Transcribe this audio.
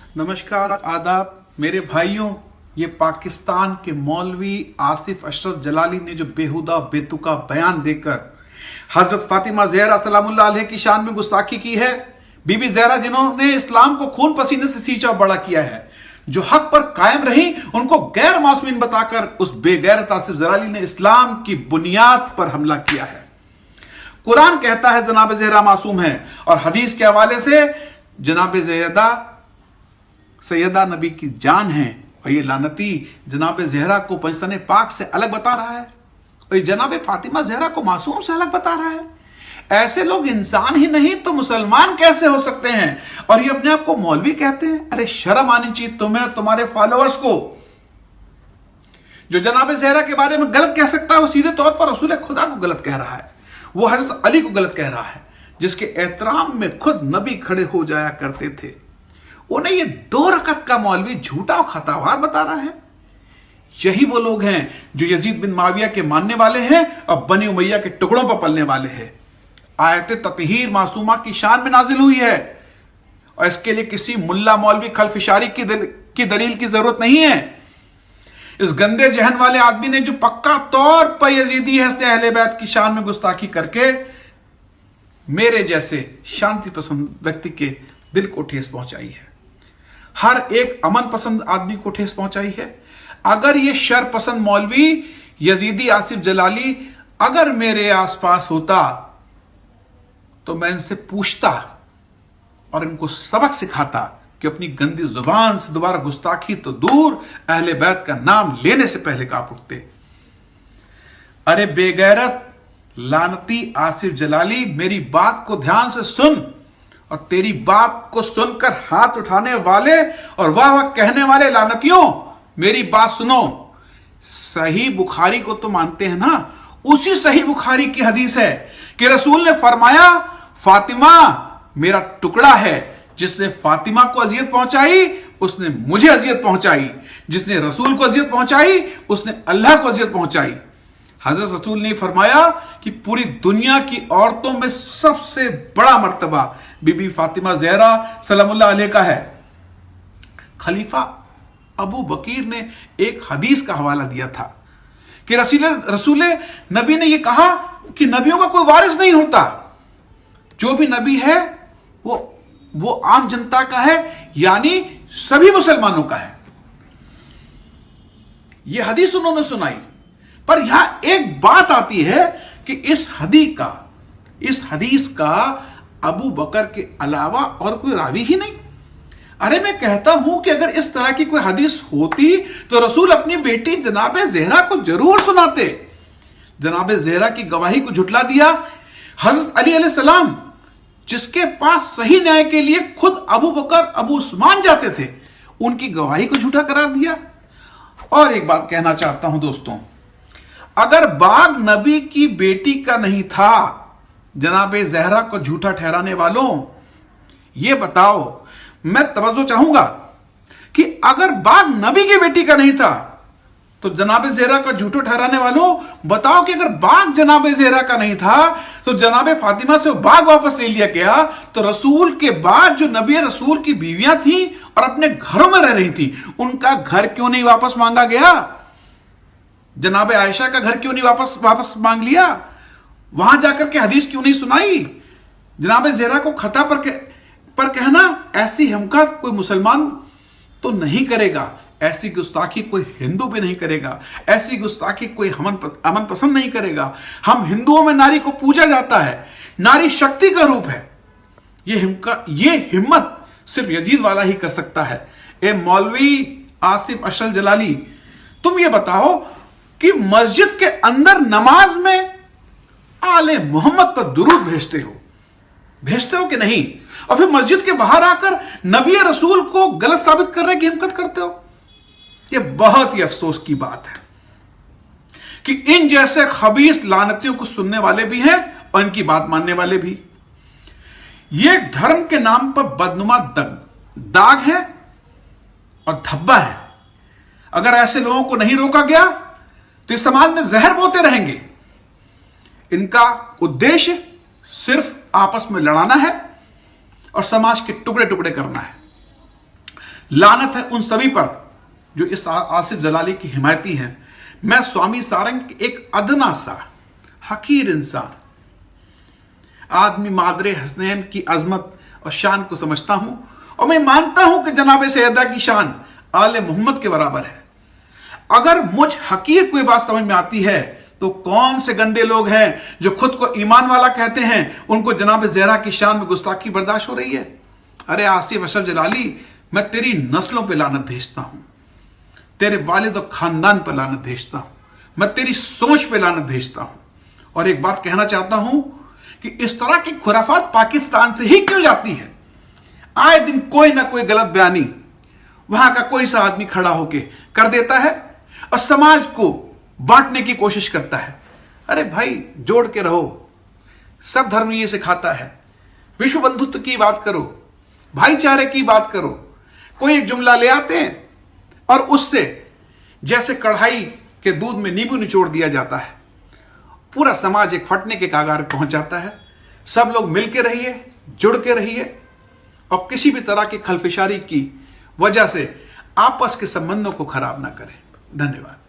नमस्कार, आदाब मेरे भाइयों। ये पाकिस्तान के मौलवी आसिफ अशरफ जलाली ने जो बेहुदा बेतुका बयान देकर हजरत फातिमा ज़हरा सलामुल्लाह अलैहा की शान में गुस्ताखी की है। बीबी ज़हरा जिन्होंने इस्लाम को खून पसीने से सींचा बड़ा किया है, जो हक पर कायम रही, उनको गैर मासूमीन बताकर उस बेगैरत आसिफ जलाली ने इस्लाम की बुनियाद पर हमला किया है। कुरान कहता है जनाब ज़हरा मासूम है, और हदीस के हवाले से जनाब सैयदा नबी की जान है, और ये लानती जनाब ज़हरा को पंजतन पाक से अलग बता रहा है, और ये जनाब फातिमा ज़हरा को मासूम से अलग बता रहा है। ऐसे लोग इंसान ही नहीं तो मुसलमान कैसे हो सकते हैं? और ये अपने आप को मौलवी कहते हैं। अरे शर्म आनी चाहिए तुम्हें और तुम्हारे फॉलोअर्स को। जो जनाब ज़हरा के बारे में गलत कह सकता है, वो सीधे तौर पर रसूल खुदा को गलत कह रहा है, वो हज़रत अली को गलत कह रहा है, जिसके एहतराम में खुद नबी खड़े हो जाया करते थे। उन्हें ये 2 रकत का मौलवी झूठा और खतावार बता रहा है। यही वो लोग हैं जो यजीद बिन माविया के मानने वाले हैं और बनी उमैया के टुकड़ों पर पलने वाले हैं। आयत ततहीर मासूमा की शान में नाजिल हुई है, और इसके लिए किसी मुल्ला मौलवी खलफिशारी की दलील की जरूरत नहीं है। इस गंदे जहन वाले आदमी ने जो पक्का तौर पर यजीदी हस्ते अहले बैत की शान में गुस्ताखी करके मेरे जैसे शांति पसंद व्यक्ति के दिल को ठेस पहुंचाई है, हर एक अमन पसंद आदमी को ठेस पहुंचाई है। अगर ये शर पसंद मौलवी यजीदी आसिफ जलाली अगर मेरे आसपास होता तो मैं इनसे पूछता और इनको सबक सिखाता कि अपनी गंदी जुबान से दोबारा गुस्ताखी तो दूर, अहले बैत का नाम लेने से पहले कांप उठते। अरे बेगैरत लानती आसिफ जलाली, मेरी बात को ध्यान से सुन, और तेरी बात को सुनकर हाथ उठाने वाले और वाह वाह कहने वाले लानतियों, मेरी बात सुनो। सही बुखारी को तो मानते हैं ना? उसी सही बुखारी की हदीस है कि रसूल ने फरमाया, फातिमा मेरा टुकड़ा है। जिसने फातिमा को अजियत पहुंचाई उसने मुझे अजियत पहुंचाई, जिसने रसूल को अजियत पहुंचाई उसने अल्लाह को अजियत पहुंचाई। हजरत रसूल ने फरमाया कि पूरी दुनिया की औरतों में सबसे बड़ा मर्तबा बीबी फातिमा ज़हरा सलामुल्लाह अलैहा का है। खलीफा अबू बकीर ने एक हदीस का हवाला दिया था कि रसूल नबी ने यह कहा कि नबियों का कोई वारिस नहीं होता, जो भी नबी है वो आम जनता का है, यानी सभी मुसलमानों का है। यह हदीस उन्होंने सुनाई, पर यहां एक बात आती है कि इस हदीस का अबू बकर के अलावा और कोई रावी ही नहीं। अरे मैं कहता हूं कि अगर इस तरह की कोई हदीस होती तो रसूल अपनी बेटी जनाब ज़हरा को जरूर सुनाते। जनाब ज़हरा की गवाही को झुटला दिया। हजरत अली अलैहि सलाम, जिसके पास सही न्याय के लिए खुद अबू बकर अबू उस्मान जाते थे, उनकी गवाही को झूठा करार दिया। और एक बात कहना चाहता हूं दोस्तों, अगर बाग नबी की बेटी का नहीं था, जनाब ज़हरा को झूठा ठहराने वालों, यह बताओ, मैं तवज्जो चाहूंगा कि अगर बाग नबी की बेटी का नहीं था तो जनाब ज़हरा का झूठा ठहराने वालों बताओ कि अगर बाग जनाब ज़हरा का नहीं था तो जनाब फातिमा से बाग वापस ले लिया गया, तो रसूल के बाद जो नबी रसूल की बीवियां थी और अपने घरों में रह रही थी, उनका घर क्यों नहीं वापस मांगा गया? जनाब आयशा का घर क्यों नहीं वापस मांग लिया? वहां जाकर के हदीस क्यों नहीं सुनाई? जनाब ज़हरा को खता पर कहना, ऐसी हमकत कोई मुसलमान तो नहीं करेगा, ऐसी गुस्ताखी कोई हिंदू भी नहीं करेगा, ऐसी गुस्ताखी कोई अमन पसंद नहीं करेगा। हम हिंदुओं में नारी को पूजा जाता है, नारी शक्ति का रूप है। ये हिम्मत सिर्फ यजीद वाला ही कर सकता है। ए मौलवी आसिफ अशरफ जलाली, तुम ये बताओ कि मस्जिद के अंदर नमाज में आले मोहम्मद पर दुरूद भेजते हो कि नहीं? और फिर मस्जिद के बाहर आकर नबी रसूल को गलत साबित करने की हिम्मत करते हो। यह बहुत ही अफसोस की बात है कि इन जैसे खबीस लानतियों को सुनने वाले भी हैं और इनकी बात मानने वाले भी। यह धर्म के नाम पर बदनुमा दाग है और धब्बा है। अगर ऐसे लोगों को नहीं रोका गया तो इस समाज में जहर बोते रहेंगे। इनका उद्देश्य सिर्फ आपस में लड़ाना है और समाज के टुकड़े टुकड़े करना है। लानत है उन सभी पर जो इस आसिफ जलाली की हिमायती हैं। मैं स्वामी सारंग एक अदना सा हकीर इंसान आदमी मादरे हसनैन की अजमत और शान को समझता हूं, और मैं मानता हूं कि जनाब सैयदा की शान आले मोहम्मद के बराबर है। अगर मुझ हकीर को ये बात समझ में आती है तो कौन से गंदे लोग हैं जो खुद को ईमान वाला कहते हैं, उनको जनाब ज़हरा की शान में गुस्ताखी बर्दाश्त हो रही है। अरे आसिफ अशरफ जलाली, मैं तेरी नस्लों पे लानत भेजता हूं, तेरे वालिद और खानदान पर लानत भेजता हूं, मैं तेरी सोच पे लानत भेजता हूं। और एक बात कहना चाहता हूं कि इस तरह की खुराफात पाकिस्तान से ही क्यों जाती है? आए दिन कोई ना कोई गलत बयानी वहां का कोई सा आदमी खड़ा होके कर देता है और समाज को बांटने की कोशिश करता है। अरे भाई, जोड़ के रहो, सब धर्म ये सिखाता है। विश्व बंधुत्व की बात करो, भाईचारे की बात करो। कोई एक जुमला ले आते हैं और उससे जैसे कढ़ाई के दूध में नींबू निचोड़ दिया जाता है, पूरा समाज एक फटने के कागार पहुंच जाता है। सब लोग मिल के रहिए, जुड़ के रहिए, और किसी भी तरह की खलफिशारी की वजह से आपस के संबंधों को खराब ना करें। धन्यवाद।